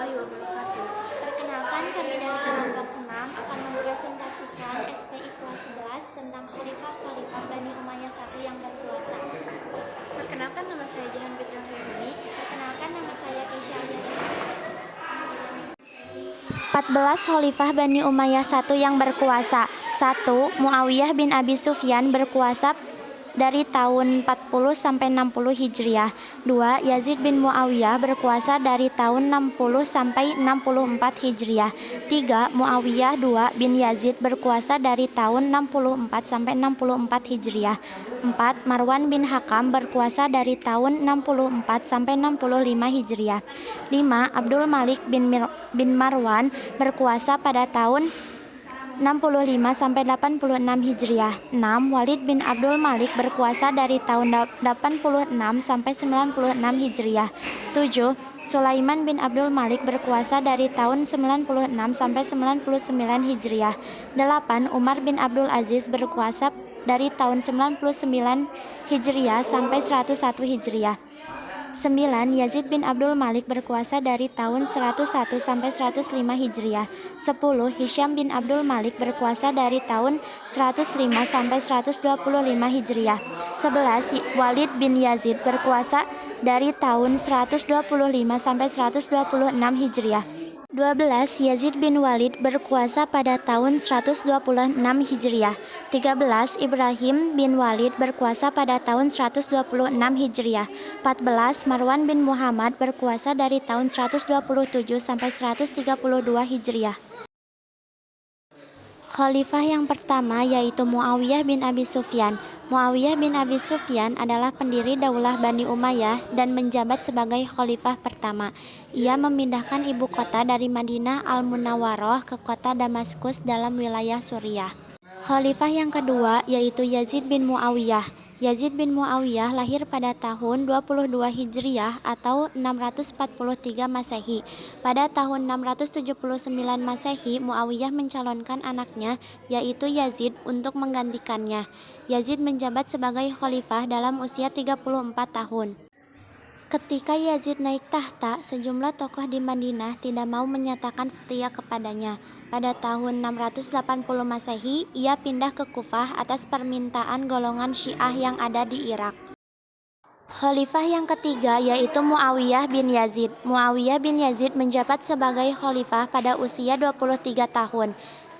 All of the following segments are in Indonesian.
warahmatullahi wabarakatuh. Perkenalkan, kami dari kelompok 6 akan mempresentasikan SPI kelas 11 tentang Khalifah Bani Umayyah I yang berkuasa. Perkenalkan, nama saya Jihan Fitri Hudini. Perkenalkan, nama saya Keisha Alia. 14 Khalifah Bani Umayyah I yang berkuasa. 1. Muawiyah bin Abi Sufyan berkuasa dari tahun 40 sampai 60 Hijriah. 2. Yazid bin Muawiyah berkuasa dari tahun 60 sampai 64 Hijriah. 3. Muawiyah bin Yazid berkuasa dari tahun 64 sampai 64 Hijriah. 4. Marwan bin Hakam berkuasa dari tahun 64 sampai 65 Hijriah. 5. Abdul Malik bin Marwan berkuasa pada tahun 65 sampai 86 Hijriah. 6. Walid bin Abdul Malik berkuasa dari tahun 86 sampai 96 Hijriah. 7. Sulaiman bin Abdul Malik berkuasa dari tahun 96 sampai 99 Hijriah. 8. Umar bin Abdul Aziz berkuasa dari tahun 99 Hijriah sampai 101 Hijriah. 9. Yazid bin Abdul Malik berkuasa dari tahun 101 sampai 105 Hijriah. 10. Hisham bin Abdul Malik berkuasa dari tahun 105 sampai 125 Hijriah. 11. Walid bin Yazid berkuasa dari tahun 125 sampai 126 Hijriah. 12. Yazid bin Walid berkuasa pada tahun 126 Hijriah. 13. Ibrahim bin Walid berkuasa pada tahun 126 Hijriah. 14. Marwan bin Muhammad berkuasa dari tahun 127 sampai 132 Hijriah. Khalifah yang pertama yaitu Muawiyah bin Abi Sufyan. Muawiyah bin Abi Sufyan adalah pendiri Daulah Bani Umayyah dan menjabat sebagai khalifah pertama. Ia memindahkan ibu kota dari Madinah Al-Munawwaroh ke kota Damaskus dalam wilayah Suriah. Khalifah yang kedua yaitu Yazid bin Muawiyah. Yazid bin Muawiyah lahir pada tahun 22 Hijriah atau 643 Masehi. Pada tahun 679 Masehi, Muawiyah mencalonkan anaknya, yaitu Yazid, untuk menggantikannya. Yazid menjabat sebagai khalifah dalam usia 34 tahun. Ketika Yazid naik tahta, sejumlah tokoh di Madinah tidak mau menyatakan setia kepadanya. Pada tahun 680 Masehi, ia pindah ke Kufah atas permintaan golongan Syiah yang ada di Irak. Khalifah yang ketiga yaitu Muawiyah bin Yazid. Muawiyah bin Yazid menjabat sebagai khalifah pada usia 23 tahun.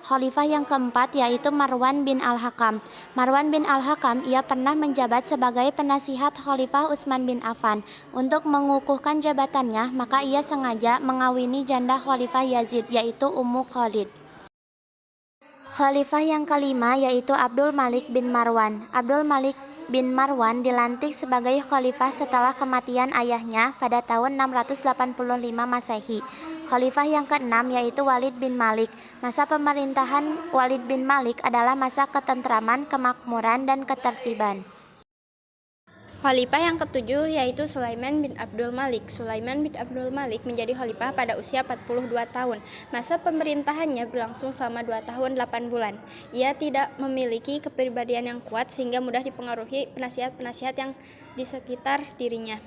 Khalifah yang keempat yaitu Marwan bin Al-Hakam. Marwan bin Al-Hakam ia pernah menjabat sebagai penasihat Khalifah Utsman bin Affan. Untuk mengukuhkan jabatannya, maka ia sengaja mengawini janda Khalifah Yazid yaitu Ummu Khalid. Khalifah yang kelima yaitu Abdul Malik bin Marwan. Abdul Malik bin Marwan dilantik sebagai khalifah setelah kematian ayahnya pada tahun 685 Masehi. Khalifah yang keenam yaitu Walid bin Malik. Masa pemerintahan Walid bin Malik adalah masa ketentraman, kemakmuran, dan ketertiban. Khalifah yang ketujuh yaitu Sulaiman bin Abdul Malik. Sulaiman bin Abdul Malik menjadi khalifah pada usia 42 tahun. Masa pemerintahannya berlangsung selama 2 tahun 8 bulan. Ia tidak memiliki kepribadian yang kuat sehingga mudah dipengaruhi penasihat-penasihat yang di sekitar dirinya.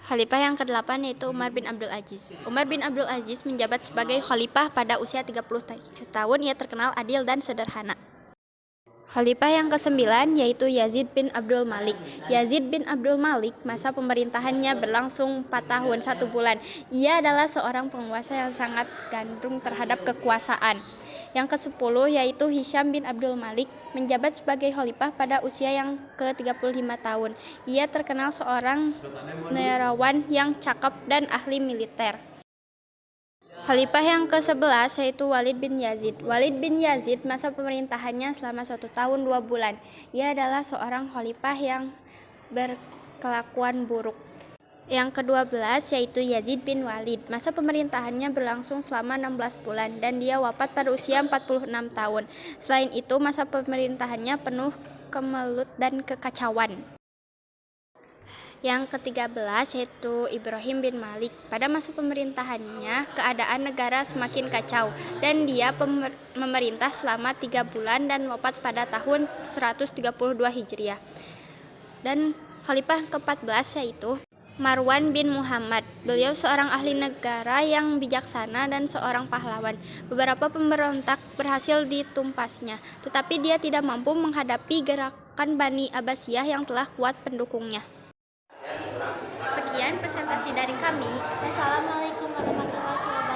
Khalifah yang ke-8 yaitu Umar bin Abdul Aziz. Umar bin Abdul Aziz menjabat sebagai khalifah pada usia 37 tahun. Ia terkenal adil dan sederhana. Khalifah yang ke-9 yaitu Yazid bin Abdul Malik. Yazid bin Abdul Malik masa pemerintahannya berlangsung 4 tahun 1 bulan. Ia adalah seorang penguasa yang sangat gandrung terhadap kekuasaan. Yang ke-10 yaitu Hisham bin Abdul Malik menjabat sebagai khalifah pada usia yang ke-35 tahun. Ia terkenal seorang negarawan yang cakap dan ahli militer. Khalifah yang ke-11 yaitu Walid bin Yazid. Walid bin Yazid masa pemerintahannya selama 1 tahun 2 bulan. Ia adalah seorang khalifah yang berkelakuan buruk. Yang ke-12 yaitu Yazid bin Walid. Masa pemerintahannya berlangsung selama 16 bulan dan dia wafat pada usia 46 tahun. Selain itu, masa pemerintahannya penuh kemelut dan kekacauan. Yang ke-13 yaitu Ibrahim bin Malik. Pada masa pemerintahannya, keadaan negara semakin kacau dan dia memerintah selama 3 bulan dan wafat pada tahun 132 Hijriah. Dan khalifah ke-14 yaitu Marwan bin Muhammad. Beliau seorang ahli negara yang bijaksana dan seorang pahlawan. Beberapa pemberontak berhasil ditumpasnya, tetapi dia tidak mampu menghadapi gerakan Bani Abbasiyah yang telah kuat pendukungnya. Sekian presentasi dari kami. Wassalamualaikum warahmatullahi wabarakatuh.